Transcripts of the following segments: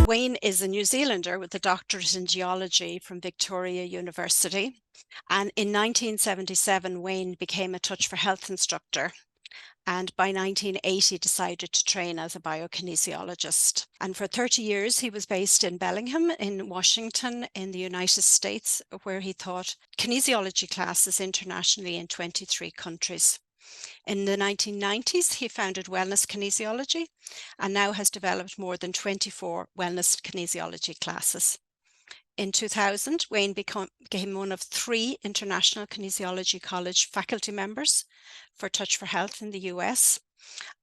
Wayne is a New Zealander with a doctorate in geology from Victoria University. And in 1977, Wayne became a Touch for Health instructor. And by 1980, decided to train as a biokinesiologist. And for 30 years, he was based in Bellingham in Washington in the United States, where he taught kinesiology classes internationally in 23 countries. In the 1990s, he founded Wellness Kinesiology and now has developed more than 24 wellness kinesiology classes. In 2000, Wayne became one of 3 International Kinesiology College faculty members for Touch for Health in the US.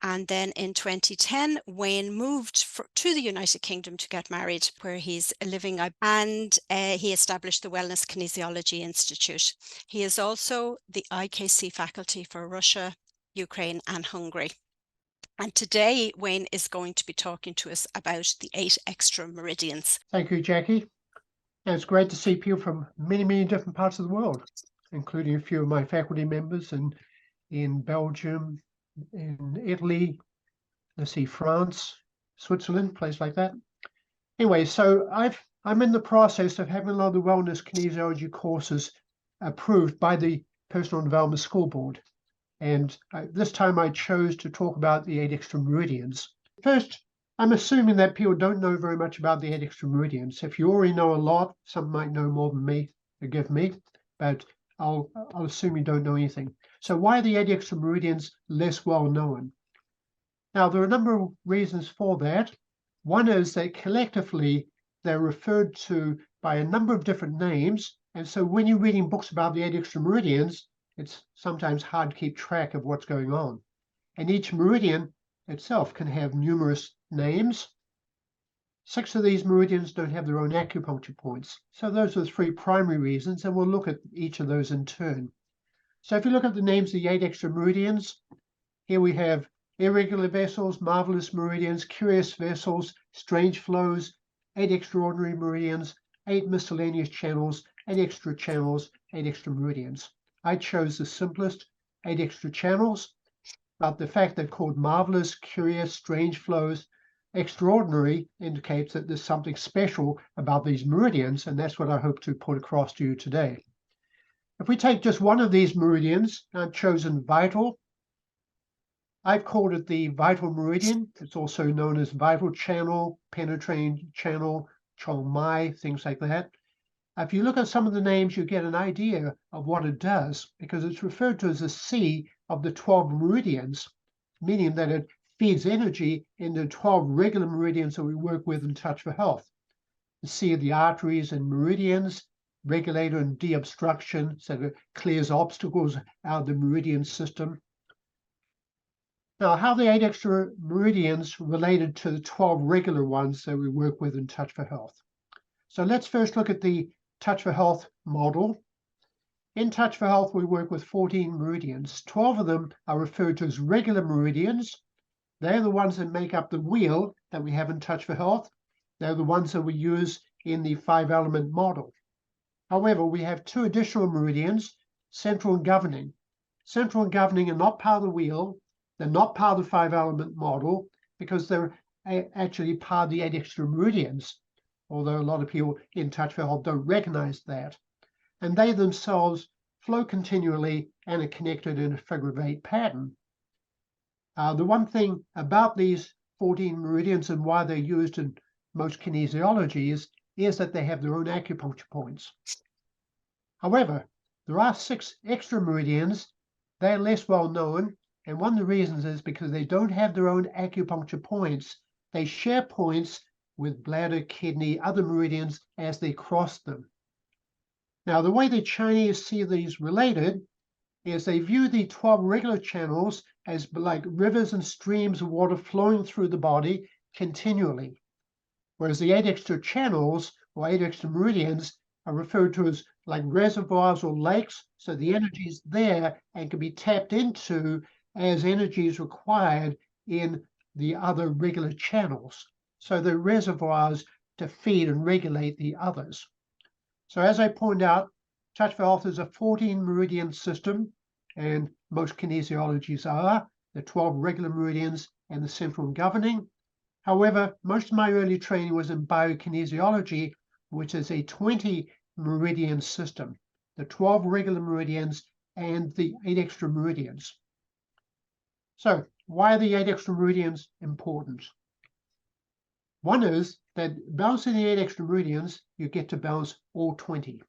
And then in 2010, Wayne moved to the United Kingdom to get married, where he's living, and he established the Wellness Kinesiology Institute. He is also the IKC faculty for Russia, Ukraine, and Hungary. And today, Wayne is going to be talking to us about the 8 extra meridians. Thank you, Jackie. And it's great to see people from many, many different parts of the world, including a few of my faculty members in Belgium, in Italy, let's see, France, Switzerland, place like that. Anyway, so I'm in the process of having a lot of the wellness kinesiology courses approved by the Personal Development School Board. And this time I chose to talk about the 8 extra meridians. First, I'm assuming that people don't know very much about the 8 extra meridians. If you already know a lot, some might know more than me, forgive me, but I'll assume you don't know anything. So why are the 8 extra meridians less well known? Now, there are a number of reasons for that. One is that collectively, they're referred to by a number of different names. And so when you're reading books about the 8 extra meridians, it's sometimes hard to keep track of what's going on. And each meridian itself can have numerous names. 6 of these meridians don't have their own acupuncture points. So those are the 3 primary reasons, and we'll look at each of those in turn. So if you look at the names of the 8 extra meridians, here we have irregular vessels, marvelous meridians, curious vessels, strange flows, 8 extraordinary meridians, 8 miscellaneous channels, 8 extra channels, 8 extra meridians. I chose the simplest, 8 extra channels, but the fact they're called marvelous, curious, strange flows, extraordinary indicates that there's something special about these meridians, and that's what I hope to put across to you today. If we take just one of these meridians, I've chosen vital. I've called it the vital meridian. It's also known as vital channel, penetrating channel, Chong Mai, things like that. If you look at some of the names, you get an idea of what it does, because it's referred to as the C of the 12 meridians, meaning that it feeds energy into 12 regular meridians that we work with in Touch for Health. The C of the arteries and meridians, regulator and de-obstruction, so that it clears obstacles out of the meridian system. Now, how are the 8 extra meridians related to the 12 regular ones that we work with in Touch for Health? So let's first look at the Touch for Health model. In Touch for Health, we work with 14 meridians. 12 of them are referred to as regular meridians. They're the ones that make up the wheel that we have in Touch for Health. They're the ones that we use in the 5-element model. However, we have 2 additional meridians, central and governing. Central and governing are not part of the wheel. They're not part of the 5-element model because they're actually part of the 8 extra meridians, although a lot of people in Touch for Health don't recognize that. And they themselves flow continually and are connected in a figure of 8 pattern. The one thing about these 14 meridians and why they're used in most kinesiologies is that they have their own acupuncture points. However, there are 6 extra meridians. They're less well known, and one of the reasons is because they don't have their own acupuncture points. They share points with bladder, kidney, other meridians as they cross them. Now, the way the Chinese see these related is they view the 12 regular channels as like rivers and streams of water flowing through the body continually, whereas the 8 extra channels or 8 extra meridians are referred to as like reservoirs or lakes, so the energy is there and can be tapped into as energy is required in the other regular channels. So they're reservoirs to feed and regulate the others. So as I point out, Touch for Health is a 14 meridian system, and most kinesiologies are, the 12 regular meridians and the central and governing. However, most of my early training was in biokinesiology, which is a 20 meridian system, the 12 regular meridians and the 8 extra meridians. So why are the 8 extra meridians important? One is that balancing the 8 extra meridians, you get to balance all 20.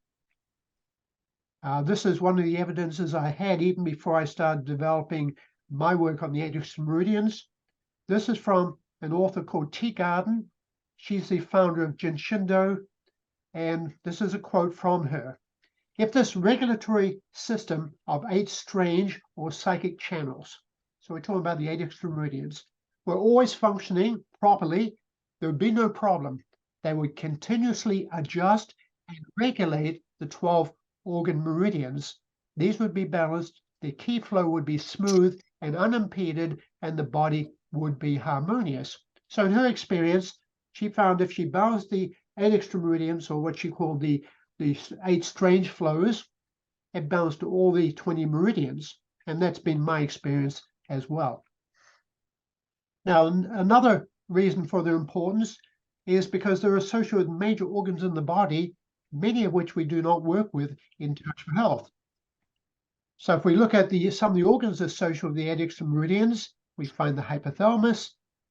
This is one of the evidences I had even before I started developing my work on the 8 extra meridians. This is from an author called Teegarden. She's the founder of Jinshindo, and this is a quote from her. If this regulatory system of 8 strange or psychic channels, so we're talking about the 8 extra meridians, were always functioning properly, there would be no problem. They would continuously adjust and regulate the 12 organ meridians. These would be balanced, the key flow would be smooth and unimpeded, and the body would be harmonious. So in her experience, she found if she balanced the 8 extra meridians, or what she called the 8 strange flows, it balanced all the 20 meridians. And that's been my experience as well. Now, another reason for their importance is because they're associated with major organs in the body, many of which we do not work with in Touch for Health. So if we look at some of the organs associated with the 8 extra meridians, we find the hypothalamus,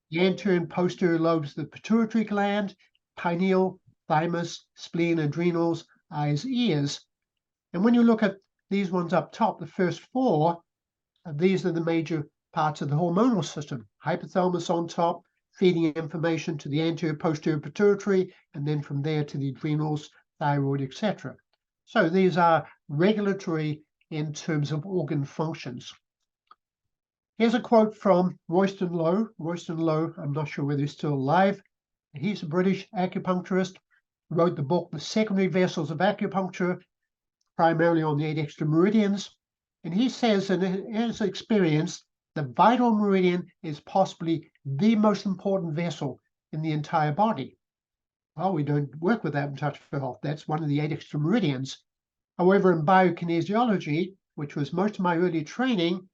the anterior and posterior lobes of the pituitary gland, pineal, thymus, spleen, adrenals, eyes, ears. And when you look at these ones up top, the first 4, these are the major parts of the hormonal system. Hypothalamus on top, feeding information to the anterior, posterior pituitary, and then from there to the adrenals, thyroid, etc. So these are regulatory in terms of organ functions. Here's a quote from Royston Lowe. Royston Lowe, I'm not sure whether he's still alive. He's a British acupuncturist, wrote the book, The Secondary Vessels of Acupuncture, primarily on the 8 extra meridians. And he says in his experience, the vital meridian is possibly the most important vessel in the entire body. Well, we don't work with that in Touch for Health. That's one of the 8 extra meridians. However, in biokinesiology, which was most of my early training,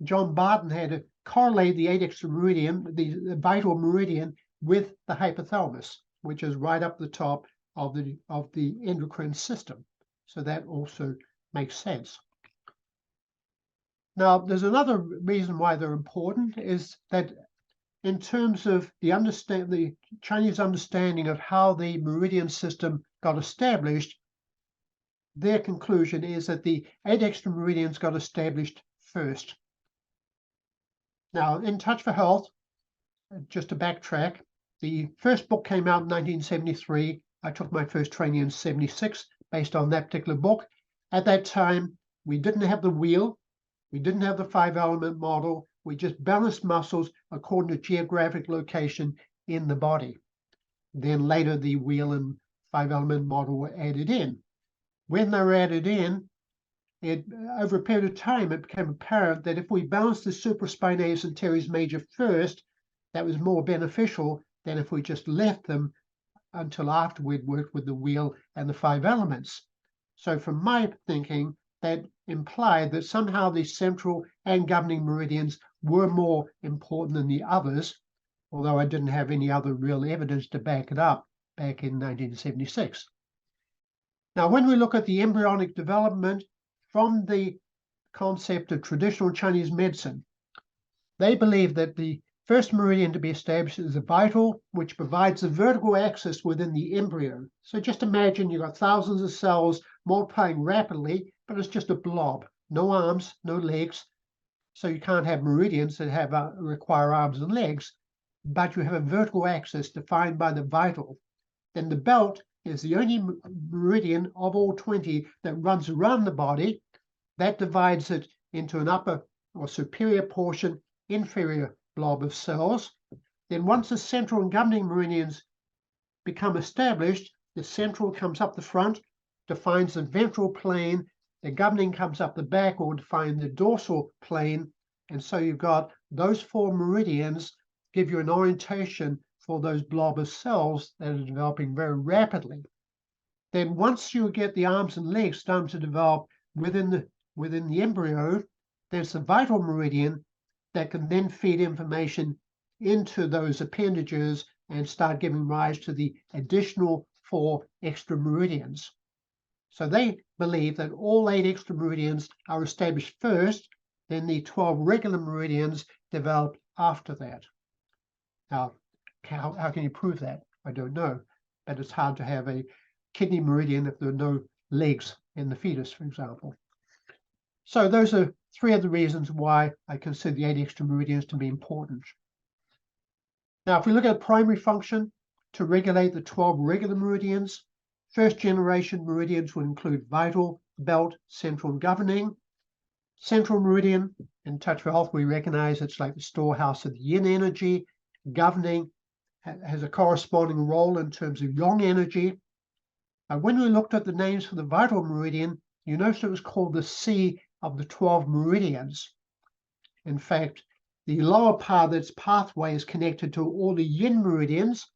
John Barton had to correlate the 8 extra meridian, the vital meridian, with the hypothalamus, which is right up the top of the endocrine system. So that also makes sense. Now, there's another reason why they're important is that in terms of the Chinese understanding of how the meridian system got established, their conclusion is that the 8 extra meridians got established first. Now, in Touch for Health, just to backtrack, the first book came out in 1973. I took my first training in 76 based on that particular book. At that time, we didn't have the wheel. We didn't have the 5-element model. We just balanced muscles according to geographic location in the body. Then later, the wheel and 5-element model were added in. When they were added in, over a period of time, it became apparent that if we balanced the supraspinatus and teres major first, that was more beneficial than if we just left them until after we'd worked with the wheel and the 5 elements. So from my thinking, that implied that somehow the central and governing meridians were more important than the others, although I didn't have any other real evidence to back it up back in 1976. Now, when we look at the embryonic development from the concept of traditional Chinese medicine, they believe that the first meridian to be established is the vital, which provides the vertical axis within the embryo. So just imagine you've got thousands of cells multiplying rapidly, but it's just a blob, no arms, no legs. So you can't have meridians that require arms and legs, but you have a vertical axis defined by the vital. Then the belt is the only meridian of all 20 that runs around the body. That divides it into an upper or superior portion, inferior blob of cells. Then once the central and governing meridians become established, the central comes up the front, defines the ventral plane, the governing comes up the back or define the dorsal plane. And so you've got those 4 meridians give you an orientation for those blob of cells that are developing very rapidly. Then once you get the arms and legs starting to develop within the embryo, there's the vital meridian that can then feed information into those appendages and start giving rise to the additional 4 extra meridians. So they believe that all 8 extra meridians are established first, then the 12 regular meridians developed after that. Now, how can you prove that? I don't know, but it's hard to have a kidney meridian if there are no legs in the fetus, for example. So those are 3 of the reasons why I consider the 8 extra meridians to be important. Now, if we look at primary function to regulate the 12 regular meridians, first generation meridians would include vital, belt, central, and governing. Central meridian, in Touch for Health, we recognize it's like the storehouse of the yin energy. Governing has a corresponding role in terms of yang energy. When we looked at the names for the vital meridian, you notice it was called the C of the 12 meridians. In fact, the lower part of its pathway is connected to all the yin meridians,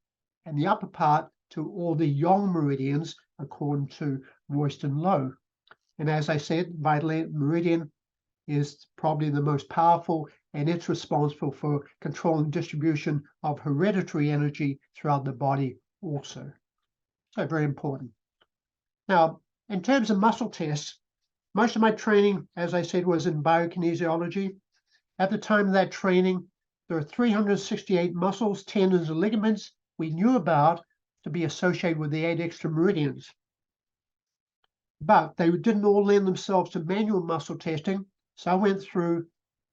and the upper part to all the yang meridians, according to Royston Lowe. And as I said, vital meridian is probably the most powerful, and it's responsible for controlling distribution of hereditary energy throughout the body also. So very important. Now, in terms of muscle tests, most of my training, as I said, was in biokinesiology. At the time of that training, there are 368 muscles, tendons, and ligaments we knew about to be associated with the 8 extra meridians. But they didn't all lend themselves to manual muscle testing, so I went through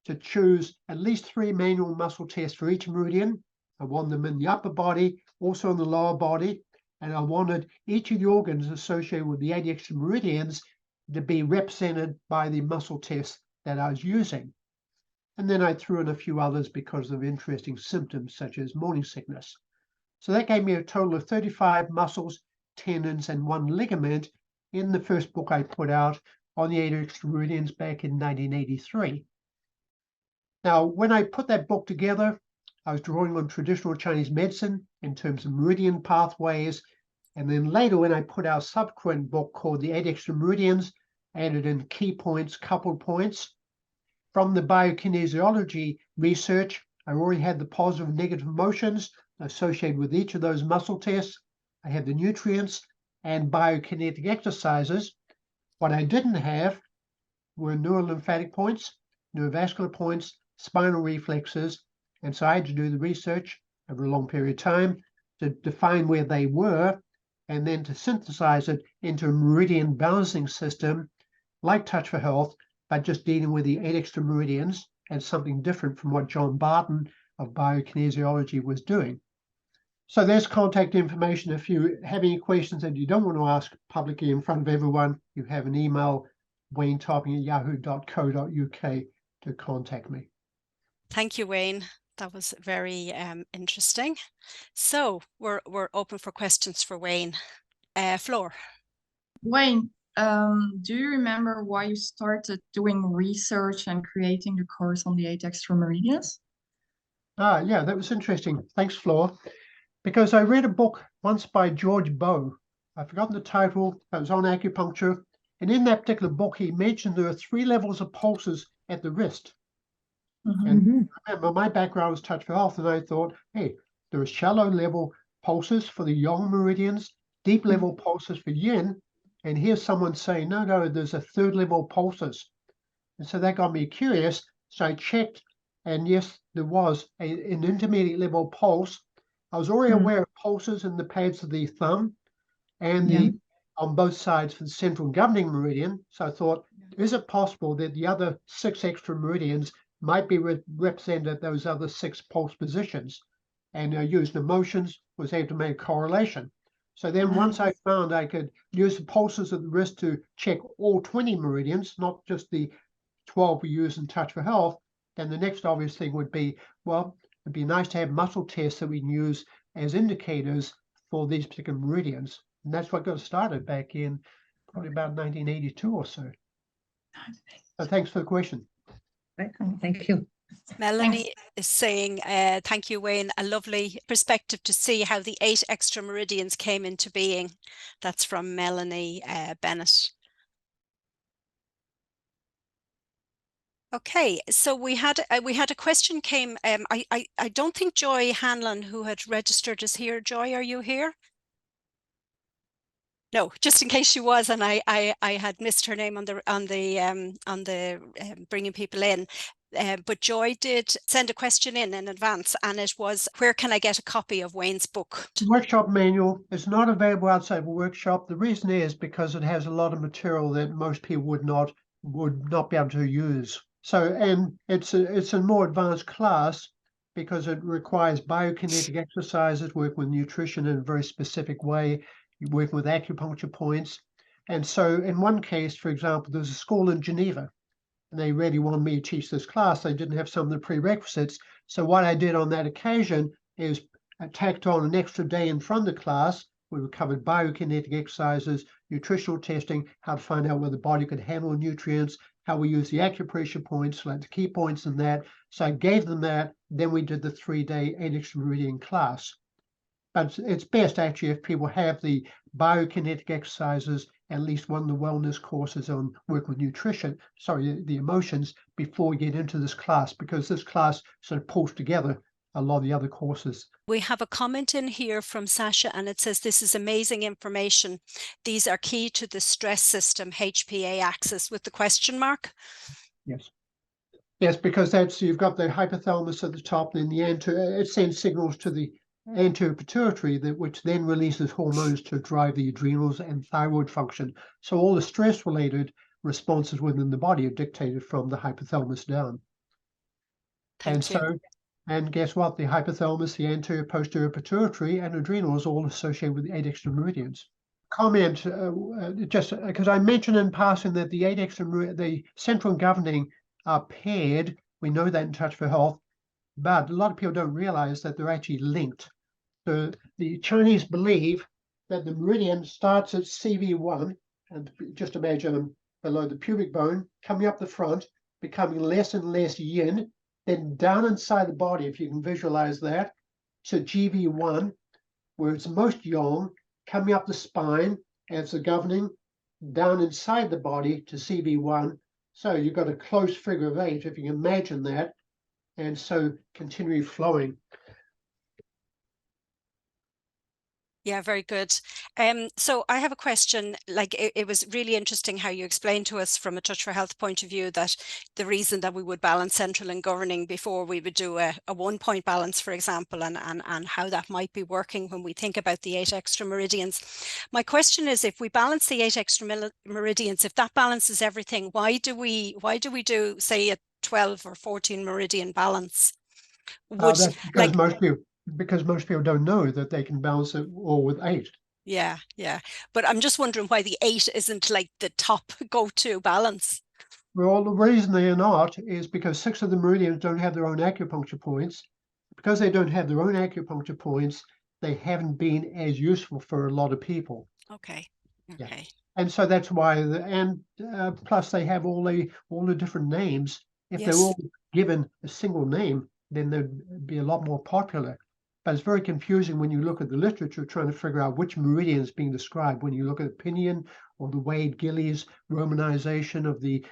to choose at least 3 manual muscle tests for each meridian. I wanted them in the upper body, also in the lower body, and I wanted each of the organs associated with the 8 extra meridians to be represented by the muscle test that I was using. And then I threw in a few others because of interesting symptoms such as morning sickness. So that gave me a total of 35 muscles, tendons, and 1 ligament in the first book I put out on the 8 extra meridians back in 1983. Now, when I put that book together, I was drawing on traditional Chinese medicine in terms of meridian pathways. And then later, when I put out a subsequent book called The 8 Extra Meridians, I added in key points, coupled points. From the biokinesiology research, I already had the positive and negative emotions associated with each of those muscle tests. I had the nutrients and biokinetic exercises. What I didn't have were neurolymphatic points, neurovascular points, spinal reflexes, and so I had to do the research over a long period of time to define where they were, and then to synthesize it into a meridian balancing system like Touch for Health, but just dealing with the 8 extra meridians and something different from what John Barton of biokinesiology was doing. So there's contact information. If you have any questions that you don't want to ask publicly in front of everyone, you have an email, wayne.topping@yahoo.co.uk, to contact me. Thank you, Wayne. That was very interesting. So we're open for questions for Wayne. Flor. Wayne, do you remember why you started doing research and creating the course on the 8 extra meridians? Yeah, that was interesting. Thanks, Flor. Because I read a book once by George Bowe. I've forgotten the title. That was on acupuncture. And in that particular book, he mentioned there are 3 levels of pulses at the wrist. And remember, my background was Touch for Health, and I thought, hey, there are shallow level pulses for the yang meridians, deep level pulses for yin. And here's someone saying, no, there's a 3rd level pulses. And so that got me curious. So I checked, and yes, there was an intermediate level pulse. I was already aware of pulses in the pads of the thumb and on both sides for the central governing meridian. So I thought, is it possible that the other 6 extra meridians might be represented at those other 6 pulse positions? And I used emotions, was able to make a correlation. So then once I found I could use the pulses of the wrist to check all 20 meridians, not just the 12 we use in Touch for Health, then the next obvious thing would be, well, it'd be nice to have muscle tests that we can use as indicators for these particular meridians. And that's what got started back in probably about 1982 or so. So thanks for the question. Thank you. Melanie is saying, thank you, Wayne, a lovely perspective to see how the 8 extra meridians came into being. That's from Melanie Bennett. Okay, so we had a question came. I don't think Joy Hanlon, who had registered, is here. Joy, are you here? No, just in case she was, and I had missed her name on the bringing people in. But Joy did send a question in advance, and it was, where can I get a copy of Wayne's book? Workshop manual is not available outside of a workshop. The reason is because it has a lot of material that most people would not be able to use. So, and it's a more advanced class because it requires biokinetic exercises, work with nutrition in a very specific way, working with acupuncture points. And so in one case, for example, there's a school in Geneva, and they really wanted me to teach this class. They didn't have some of the prerequisites. So what I did on that occasion is I tacked on an extra day in front of the class. We covered biokinetic exercises, nutritional testing, how to find out whether the body could handle nutrients, how we use the acupressure points, like the key points in that. So I gave them that. Then we did the 3-day 8 extra meridian class. But it's best actually if people have the biokinetic exercises, at least one of the wellness courses on work with nutrition, the emotions, before we get into this class, because this class sort of pulls together a lot of the other courses. We have a comment in here from Sasha, and it says, this is amazing information. These are key to the stress system, HPA axis, with the question mark. Yes. Yes, because you've got the hypothalamus at the top, and the it sends signals to the anterior pituitary, which then releases hormones to drive the adrenals and thyroid function. So all the stress-related responses within the body are dictated from the hypothalamus down. Thank you. And guess what? The hypothalamus, the anterior, posterior pituitary, and adrenals all associated with the 8 extra meridians. Comment, just because I mentioned in passing that the 8 extra, the central and governing are paired. We know that in Touch for Health, but a lot of people don't realize that they're actually linked. So the Chinese believe that the meridian starts at CV1, and just imagine them below the pubic bone, coming up the front, becoming less and less yin, then down inside the body, if you can visualize that, to GV1, where it's most yang, coming up the spine as the governing, down inside the body to CV1. So you've got a close figure of 8, if you can imagine that, and so continually flowing. Yeah, very good. So I have a question. Like, it was really interesting how you explained to us from a Touch for Health point of view that the reason that we would balance central and governing before we would do a 1-point balance, for example, and how that might be working when we think about the 8 extra meridians. My question is, if we balance the 8 extra meridians, if that balances everything, why do we do, say, a 12 or 14 meridian balance? That's because most people don't know that they can balance it all with 8. Yeah. But I'm just wondering why the 8 isn't like the top go-to balance. Well, the reason they are not is because 6 of the meridians don't have their own acupuncture points. Because they don't have their own acupuncture points, they haven't been as useful for a lot of people. Okay. Yeah. And so that's why, plus they have all the different names. If they're all given a single name, then they'd be a lot more popular. But it's very confusing when you look at the literature trying to figure out which meridian is being described. When you look at Pinion or the Wade-Gillies romanization of the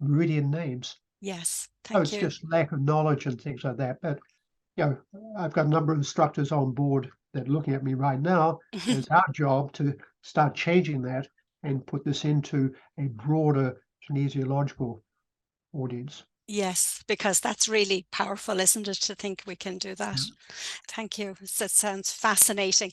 meridian names. Yes, thank you. It's just lack of knowledge and things like that. But I've got a number of instructors on board that are looking at me right now. It's our job to start changing that and put this into a broader kinesiological audience. Yes, because that's really powerful, isn't it, to think we can do that? Thank you. That sounds fascinating.